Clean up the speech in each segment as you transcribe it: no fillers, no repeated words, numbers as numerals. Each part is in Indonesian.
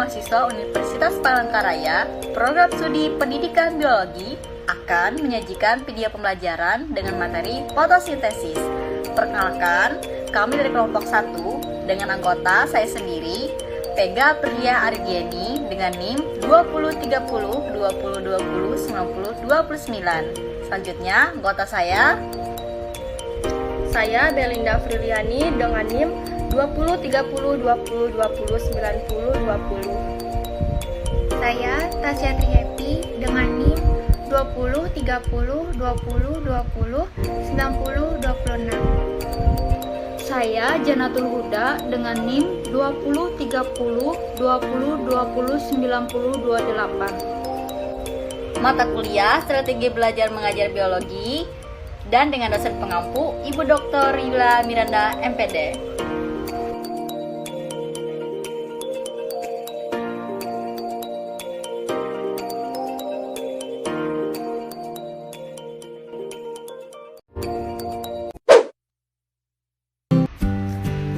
mahasiswa Universitas Palangkaraya, program studi pendidikan biologi akan menyajikan video pembelajaran dengan materi fotosintesis. Perkenalkan, kami dari kelompok 1 dengan anggota saya sendiri, Pega Priya Ardiani dengan NIM 2030 2020 90 29. Selanjutnya, anggota saya Belinda Friliani dengan NIM 20 30 20 20 90 20. Saya Tasya Trihappy dengan NIM 20 30 20 20 90 26. Saya Janatul Huda dengan NIM 20 30 20 20 90 28. mata kuliah Strategi Belajar Mengajar Biologi dan dengan dosen pengampu Ibu Dr. Yula Miranda MPD.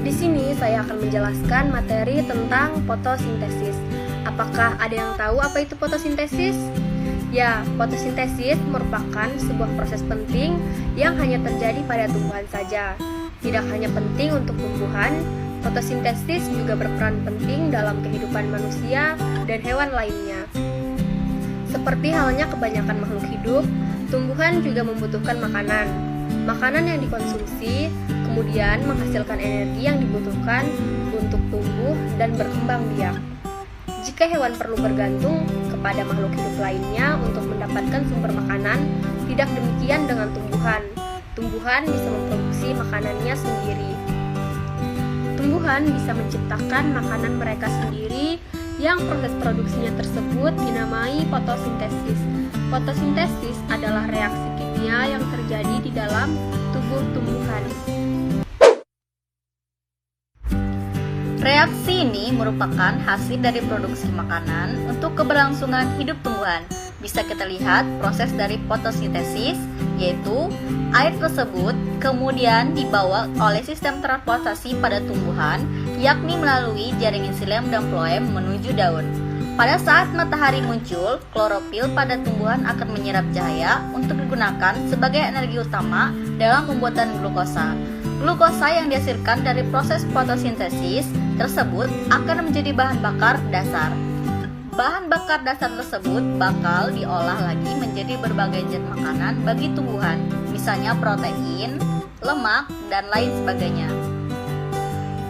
Di sini saya akan menjelaskan materi tentang fotosintesis. Apakah ada yang tahu apa itu fotosintesis? Ya, fotosintesis merupakan sebuah proses penting yang hanya terjadi pada tumbuhan saja. Tidak hanya penting untuk tumbuhan, fotosintesis juga berperan penting dalam kehidupan manusia dan hewan lainnya. Seperti halnya kebanyakan makhluk hidup, tumbuhan juga membutuhkan makanan. Makanan yang dikonsumsi kemudian menghasilkan energi yang dibutuhkan untuk tumbuh dan berkembang biak. Jika hewan perlu bergantung kepada makhluk hidup lainnya untuk mendapatkan sumber makanan, tidak demikian dengan tumbuhan. Tumbuhan bisa memproduksi makanannya sendiri. Tumbuhan bisa menciptakan makanan mereka sendiri yang proses produksinya tersebut dinamai fotosintesis. Fotosintesis adalah reaksi kimia yang terjadi di dalam tubuh tumbuhan. Reaksi ini merupakan hasil dari produksi makanan untuk keberlangsungan hidup tumbuhan. Bisa kita lihat proses dari fotosintesis, yaitu air tersebut kemudian dibawa oleh sistem transportasi pada tumbuhan, yakni melalui jaringan xilem dan floem menuju daun. Pada saat matahari muncul, klorofil pada tumbuhan akan menyerap cahaya untuk digunakan sebagai energi utama dalam pembuatan glukosa. Glukosa yang dihasilkan dari proses fotosintesis tersebut akan menjadi bahan bakar dasar. Bahan bakar dasar tersebut bakal diolah lagi menjadi berbagai zat makanan bagi tumbuhan, misalnya protein, lemak, dan lain sebagainya.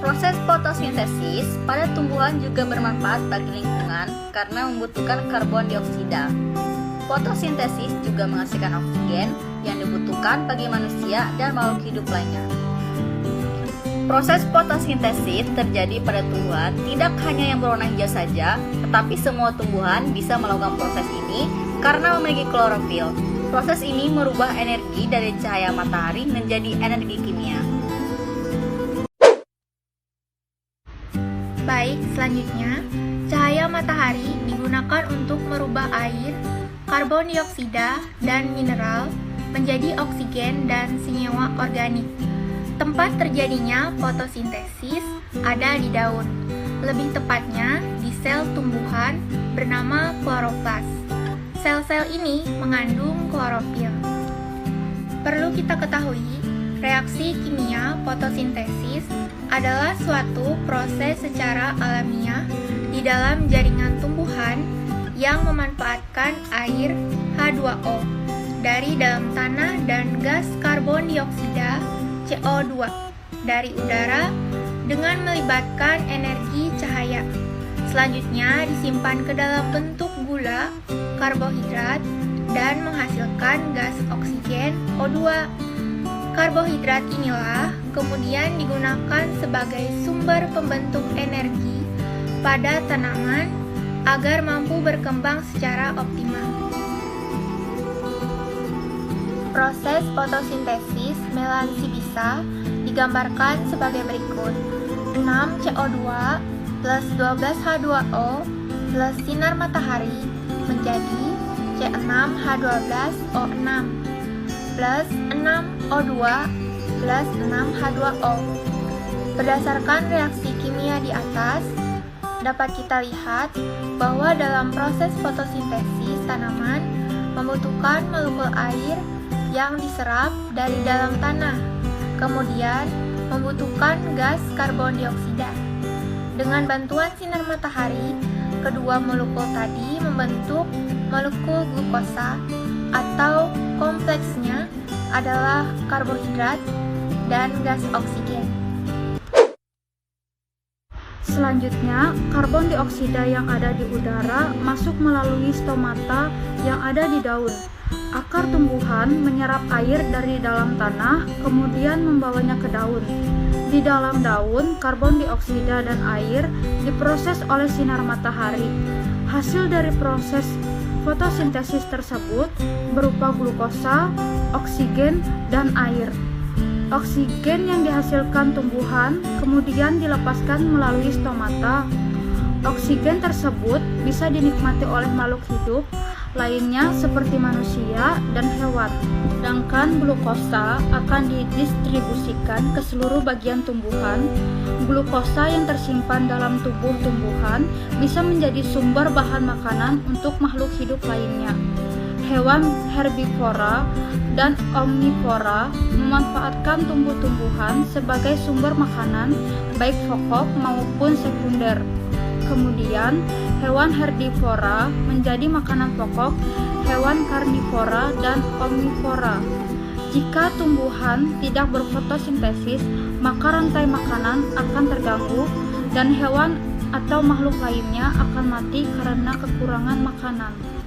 Proses fotosintesis pada tumbuhan juga bermanfaat bagi lingkungan karena membutuhkan karbon dioksida. Fotosintesis juga menghasilkan oksigen yang dibutuhkan bagi manusia dan makhluk hidup lainnya. Proses fotosintesis terjadi pada tumbuhan tidak hanya yang berwarna hijau saja, tetapi semua tumbuhan bisa melakukan proses ini karena memiliki klorofil. Proses ini merubah energi dari cahaya matahari menjadi energi kimia. Baik, selanjutnya, cahaya matahari digunakan untuk merubah air, karbon dioksida, dan mineral menjadi oksigen dan senyawa organik. Tempat terjadinya fotosintesis ada di daun, lebih tepatnya di sel tumbuhan bernama kloroplas. Sel-sel ini mengandung klorofil. Perlu kita ketahui, reaksi kimia fotosintesis adalah suatu proses secara alamiah di dalam jaringan tumbuhan yang memanfaatkan air H2O dari dalam tanah dan gas karbon dioksida CO2 dari udara dengan melibatkan energi cahaya. Selanjutnya disimpan ke dalam bentuk gula, karbohidrat, dan menghasilkan gas oksigen O2. Karbohidrat inilah kemudian digunakan sebagai sumber pembentuk energi pada tanaman agar mampu berkembang secara optimal. Proses fotosintesis melansibisa digambarkan sebagai berikut. 6 CO2 plus 12 H2O plus sinar matahari menjadi C6H12O6 plus 6O2 plus 6H2O. Berdasarkan reaksi kimia di atas, dapat kita lihat bahwa dalam proses fotosintesis tanaman membutuhkan molekul air yang diserap dari dalam tanah, kemudian membutuhkan gas karbon dioksida. Dengan bantuan sinar matahari, kedua molekul tadi membentuk molekul glukosa atau kompleksnya adalah karbohidrat dan gas oksigen. Selanjutnya, karbon dioksida yang ada di udara masuk melalui stomata yang ada di daun. Akar tumbuhan menyerap air dari dalam tanah, kemudian membawanya ke daun. Di dalam daun, karbon dioksida dan air diproses oleh sinar matahari. Hasil dari proses fotosintesis tersebut berupa glukosa, oksigen, dan air. Oksigen yang dihasilkan tumbuhan kemudian dilepaskan melalui stomata. Oksigen tersebut bisa dinikmati oleh makhluk hidup lainnya seperti manusia dan hewan. Sedangkan glukosa akan didistribusikan ke seluruh bagian tumbuhan. Glukosa yang tersimpan dalam tubuh tumbuhan bisa menjadi sumber bahan makanan untuk makhluk hidup lainnya. Hewan herbivora dan omnivora memanfaatkan tumbuh-tumbuhan sebagai sumber makanan baik pokok maupun sekunder. Kemudian, hewan herbivora menjadi makanan pokok hewan karnivora dan omnivora. Jika tumbuhan tidak berfotosintesis, maka rantai makanan akan terganggu dan hewan atau makhluk lainnya akan mati karena kekurangan makanan.